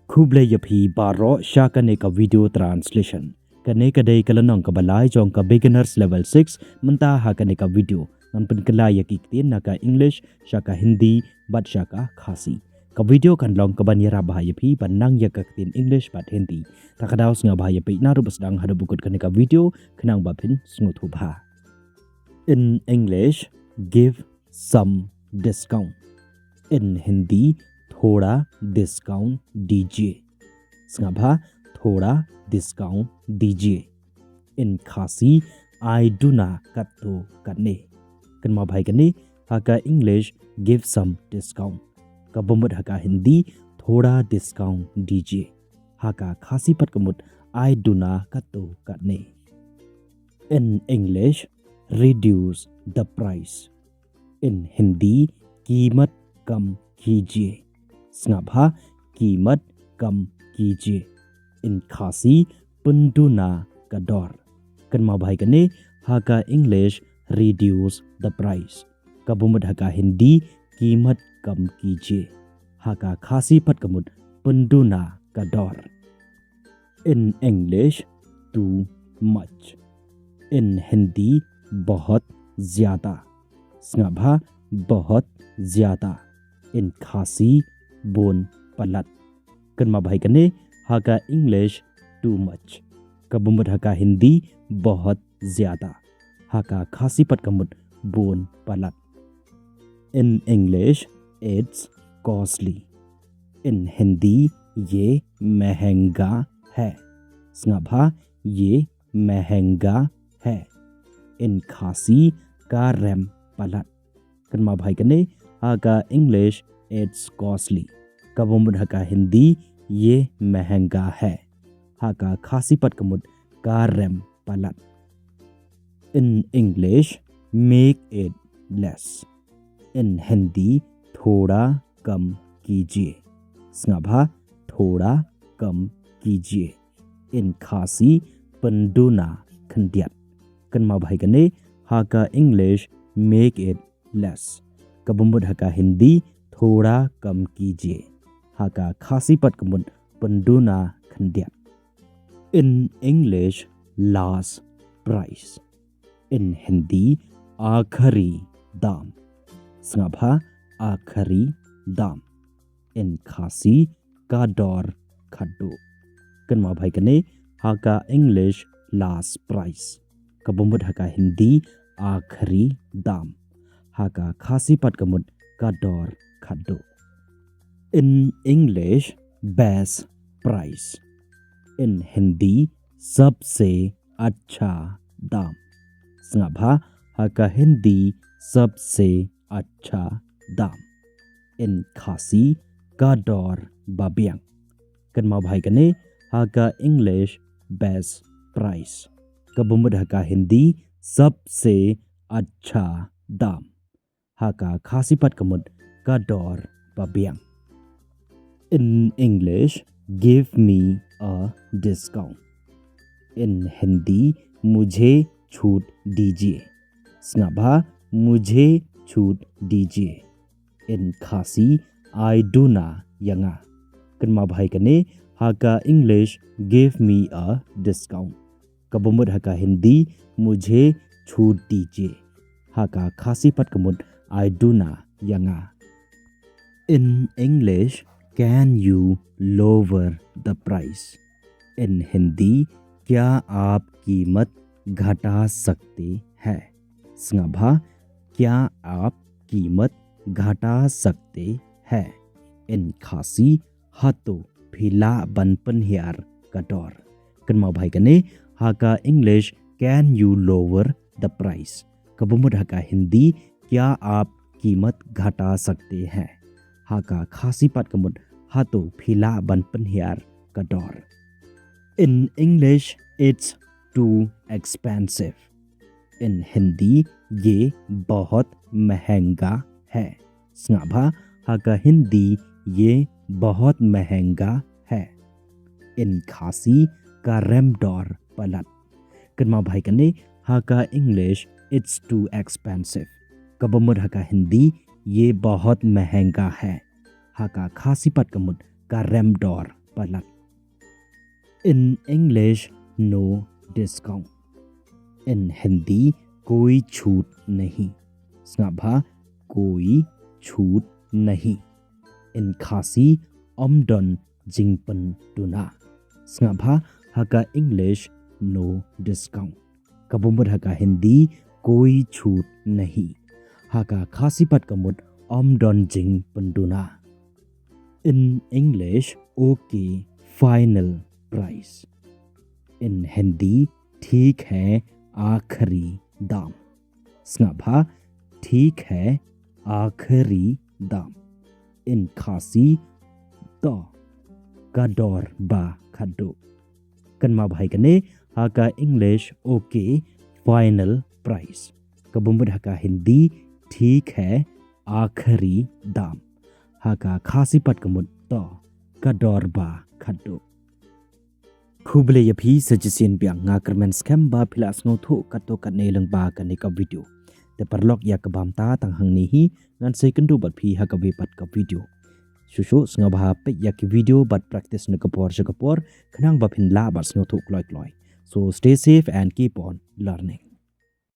Kuble yapi baro shakane ka video translation. Kane kadai kalanong ka balay jong ka beginners level 6 menta hakane ka video. Nan penkala yakiktin naka English shaka Hindi bat shaka Khasi. Ka video kan long ka banyara bahaya pi banang yakaktin English bat Hindi. Takadaos nga bahaya pi naru basdang hada bukut kane ka video kenang bapin sngutu bha. In English, give some discount. In Hindi, थोड़ा discount दीजिए. संगभा थोड़ा discount दीजिए. In Khasi, I do not katto kane. Kanma bhai kane haka English give some discount. Kabumut haka Hindi थोड़ा discount दीजिए. Haka Khasi pat kamut I do not katto kane. In English, reduce the price. In Hindi, कीमत कम कीजिए. संगभा कीमत कम कीजिए. In Khasi, penduna kador. Kanma bhai kane haka English reduce the price. Kabumut haka Hindi कीमत कम कीजिए. Haka Khasi pat kamut penduna kador. In English, too much. In Hindi, बहुत ज्यादा. संगभा बहुत ज्यादा. In Khasi, bon palat. Kanma bhai kane haka English too much. Kabumut haka Hindi बहुत ज्यादा. Haka Khasi pat kamut bon palat. In English, it's costly. In Hindi, ये महंगा है. संगभा ये महंगा है. In Khasi, का rem palat. Kanma bhai kane haka English it's costly. Kabumut haka Hindi ये महंगा है. Haka Khasi pat kamut का rem palat. In English, make it less. In Hindi, थोड़ा कम कीजिए. संगभा थोड़ा कम कीजिए. In Khasi, penduna khandiat. Kanma bhai kane haka English make it less. Kabumut haka Hindi थोड़ा कम कीजिए. Haka Khasi pat kamut penduna khandiat. In English, last price. In Hindi, आखरी दाम. संगभा आखरी दाम. In Khasi, का दौर खड्डो. Kanma bhai kane haka English last price. Kabumut haka Hindi आखरी दाम. Haka Khasi pat kamut का दौर खड्डो. In English, best price. In Hindi, सबसे अच्छा दाम. संगभा haka Hindi सबसे अच्छा दाम. In Khasi, का दौर babiang. Kanma bhai kane haka English best price. Kabumut haka Hindi सबसे अच्छा दाम. Haka Khasi pat kamut का दौर babiang. In English, give me a discount. In Hindi, मुझे छूट दीजिए. संगभा मुझे छूट दीजिए. In Khasi, I do not yanga. Kanma bhai kane haka English give me a discount. Kabumut haka Hindi मुझे छूट दीजिए. Haka Khasi pat kamut I do not yanga. In English, can you lower the price? In Hindi, क्या आप कीमत घटा सकते हैं? संगभा क्या आप कीमत घटा सकते हैं? In Khasi, hato phila banpan hiar kador. Kanma bhai kane haka English can you lower the price. Kabumut haka Hindi क्या आप कीमत घटा सकते हैं. Haka Khasi pat kamut hato phila banpan hiar kador. In English, it's too expensive. In Hindi, ये बहुत महंगा है. संगभा haka Hindi ये बहुत महंगा है. In Khasi, का rem dor palat. Kanma bhai kane haka English it's too expensive. Kabumut haka Hindi ये बहुत महंगा है. Haka Khasi pat kamut का rem dor palat. In English, no discount. In Hindi, कोई छूट नहीं. Snabha, कोई छूट नहीं. In Khasi, Omdon Jingpan Duna. Snabha, haka English, no discount. Kabumud haka Hindi, कोई छूट नहीं. Haka Khasi pat kamut Omdon Jingpan Duna. In English, okay, final price. In Hindi, ठीक है आखिरी दाम. Snabha, ठीक है आखिरी दाम. In Khasi, to kador ba khado. Kanma bhai kane haka English okay final price. Kabumbud haka Hindi ठीक है आखिरी दाम. Haka Khasi pat kamut to kador ba khado. Khubele yapi sajisian biang ngakermen scam ba pilas ngotho kato katne lang ba kane ka video. Te parlok ya kabam ta tang hang ni hi ngan sei kendu bat phi ha ka be pat ka video. Susu snga ba pe ya ki video but practice na kapor sa kapor khnang ba phin la ba sngo thuk loi. So stay safe and keep on learning.